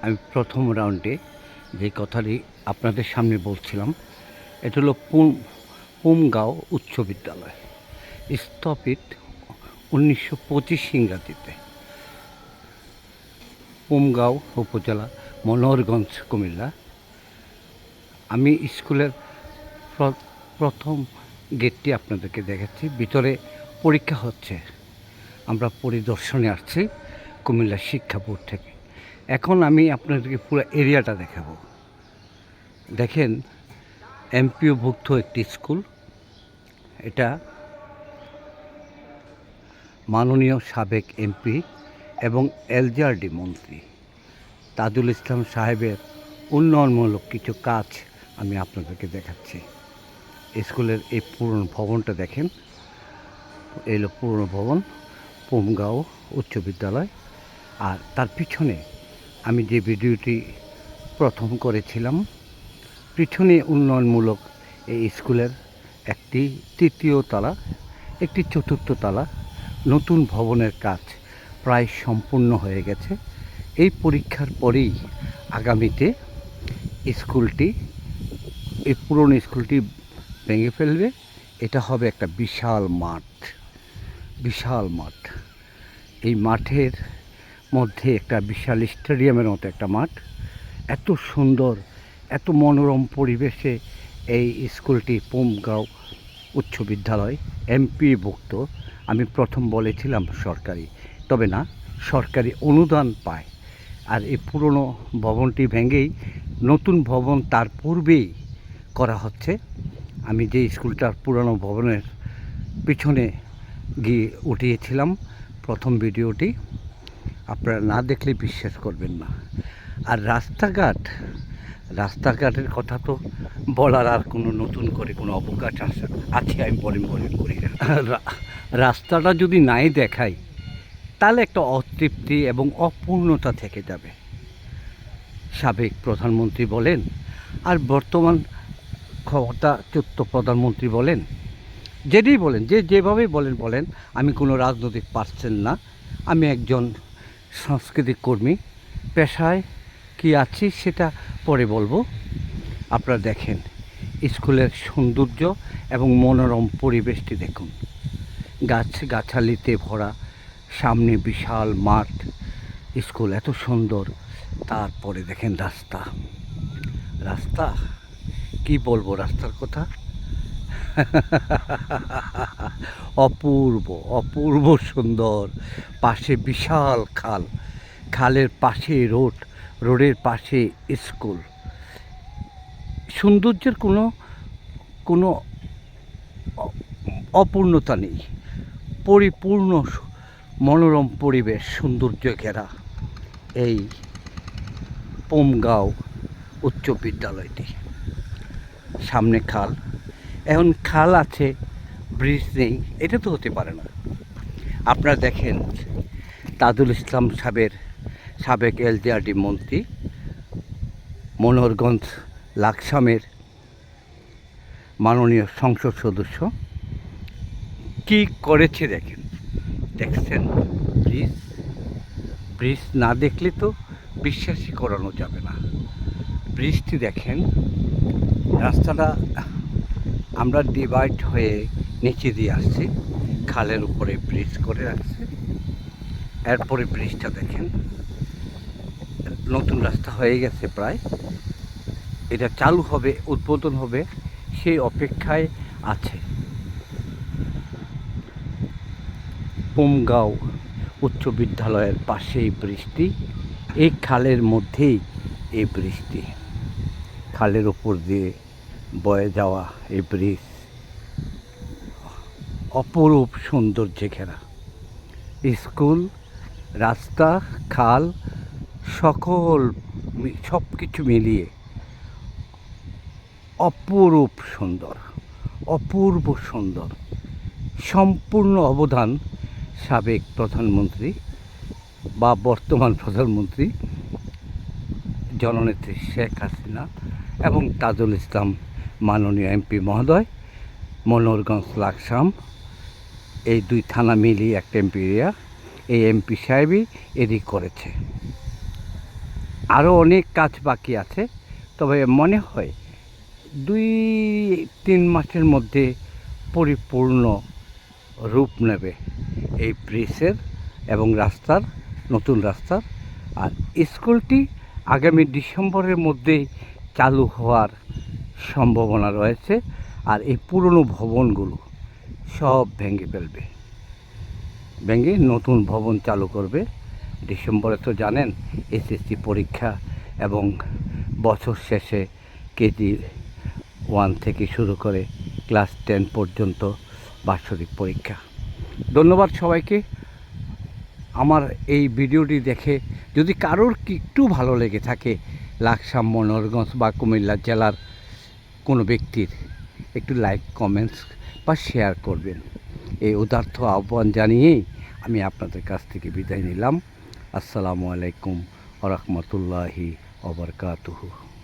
আমি প্রথম রাউন্ডে যে কথাটি আপনাদের সামনে বলছিলাম, এটা হলো পুমগাঁও উচ্চ বিদ্যালয়, স্থাপিত 1925 ইংরাজিতে, পুমগাঁও উপজেলা, মনোহরগঞ্জ, কুমিল্লা। আমি স্কুলের প্রথম গেটটি আপনাদেরকে দেখাচ্ছি। ভিতরে পরীক্ষা হচ্ছে, আমরা পরিদর্শনে আসছি কুমিল্লা শিক্ষা বোর্ড থেকে। এখন আমি আপনাদেরকে পুরো এরিয়াটা দেখাবো। দেখেন, এমপিওভুক্ত একটি স্কুল। এটা মাননীয় সাবেক এমপি এবং এলজিআরডি মন্ত্রী তাজুল ইসলাম সাহেবের উন্নয়নমূলক কিছু কাজ আমি আপনাদেরকে দেখাচ্ছি। স্কুলের এই পুরনো ভবনটা দেখেন, এই হলো পুরনো ভবন, পুমগাঁও উচ্চ বিদ্যালয়। আর তার পিছনে আমি যে ভিডিওটি প্রথম করেছিলাম, পিছনে উন্নয়নমূলক এই স্কুলের একটি তৃতীয় তলা, একটি চতুর্থ তলা নতুন ভবনের কাজ প্রায় সম্পূর্ণ হয়ে গেছে। এই পরীক্ষার পরেই আগামীতে স্কুলটি, এই পুরনো স্কুলটি ভেঙে ফেলবে। এটা হবে একটা বিশাল মাঠ, বিশাল মাঠ। এই মাঠের মধ্যে একটা বিশাল স্টেডিয়ামের মতো একটা মাঠ। এত সুন্দর, এত মনোরম পরিবেশে এই স্কুলটি পুমগাঁও উচ্চ বিদ্যালয় এমপিভুক্ত। আমি প্রথম বলেছিলাম সরকারি, তবে না, সরকারি অনুদান পায়। আর এই পুরনো ভবনটি ভেঙেই নতুন ভবন তার পূর্বেই করা হচ্ছে। আমি যে স্কুলটার পুরনো ভবনের পিছনে গিয়ে উঠিয়েছিলাম প্রথম ভিডিওটি, আপনারা না দেখলে বিশ্বাস করবেন না। আর রাস্তাঘাটের কথা তো বলার আর কোনো নতুন করে কোনো অবকাশ আছে আমি মনে করি না। রাস্তাটা যদি নাই দেখাই তাহলে একটা অতৃপ্তি এবং অপূর্ণতা থেকে যাবে। সাবেক প্রধানমন্ত্রী বলেন আর বর্তমান ক্ষমতাচ্যুত প্রধানমন্ত্রী বলেন, যেটাই বলেন, যেভাবেই বলেন, আমি কোনো রাজনৈতিক পার্সন না, আমি একজন সাংস্কৃতিক কর্মী। পেশায় কি আছি সেটা পরে বলবো। আপনারা দেখেন স্কুলের সৌন্দর্য এবং মনোরম পরিবেশটি দেখুন, গাছালিতে ভরা, সামনে বিশাল মাঠ, স্কুল এত সুন্দর। তারপরে দেখেন রাস্তা কি বলবো রাস্তার কথা, অপূর্ব সুন্দর। পাশে বিশাল খালের পাশে রোডের পাশে স্কুল। সৌন্দর্যের কোনো অপূর্ণতা নেই, পরিপূর্ণ মনোরম পরিবেশ, সৌন্দর্য ঘেরা এই পুমগাঁও উচ্চ বিদ্যালয়টি। সামনে খাল, এখন খাল আছে, ব্রিজ নেই, এটা তো হতে পারে না। আপনারা দেখেন তাজুল ইসলাম সাবেক এলজিআরডি মন্ত্রী, মনোহরগঞ্জ লাকসামের মাননীয় সংসদ সদস্য কি করেছে দেখছেন। ব্রিজ না দেখলে তো বিশ্বাসই করানো যাবে না। ব্রিজটি দেখেন, রাস্তাটা আমরা ডিভাইড হয়ে নিচে দিয়ে আসছি, খালের উপরে ব্রিজ করে রাখছে। এরপরে ব্রিজটা দেখেন, নতুন রাস্তা হয়ে গেছে প্রায়, এটা চালু হবে, উদ্বোধন হবে, সেই অপেক্ষায় আছে। পুমগাঁও উচ্চ বিদ্যালয়ের পাশেই ব্রিজটি, এই খালের মধ্যেই এই ব্রিজটি, খালের উপর দিয়ে বয়ে যাওয়া এই ব্রিজ অপরূপ সৌন্দর্যে ঘেরা। স্কুল, রাস্তা, খাল সব কিছু মিলিয়ে অপূর্ব সুন্দর। সম্পূর্ণ অবদান সাবেক প্রধানমন্ত্রী বা বর্তমান প্রধানমন্ত্রী জননেত্রী শেখ হাসিনা এবং তাজুল ইসলাম মাননীয় এমপি মহোদয়। মনোহরগঞ্জ লাকসাম এই দুই থানা মিলিয়ে একটা এমপি এরিয়া, এই এমপি সাহেবই এদিক করেছে। আরও অনেক কাজ বাকি আছে, তবে মনে হয় 2-3 মাসের মধ্যে পরিপূর্ণ রূপ নেবে এই ব্রিজের এবং রাস্তার, নতুন রাস্তার। আর স্কুলটি আগামী ডিসেম্বরের মধ্যেই চালু হওয়ার সম্ভাবনা রয়েছে। আর এই পুরনো ভবনগুলো সব ভেঙে ফেলবে, ভেঙে নতুন ভবন চালু করবে। ডিসেম্বরে তো জানেন এসএসসি পরীক্ষা এবং বছর শেষে KG1 থেকে শুরু করে ক্লাস 10 পর্যন্ত বাৎসরিক পরীক্ষা। ধন্যবাদ সবাইকে। আমার এই ভিডিওটি দেখে যদি কারোর একটু ভালো লেগে থাকে, লাকসাম, মনোহরগঞ্জ বা কুমিল্লা জেলার কোনো ব্যক্তির, একটু লাইক, কমেন্টস বা শেয়ার করবেন। এই উদার্থ আহ্বান জানিয়েই আমি আপনাদের কাছ থেকে বিদায় নিলাম। আসসালামু আলাইকুম ওয়া রাহমাতুল্লাহি ওয়া বারাকাতুহু।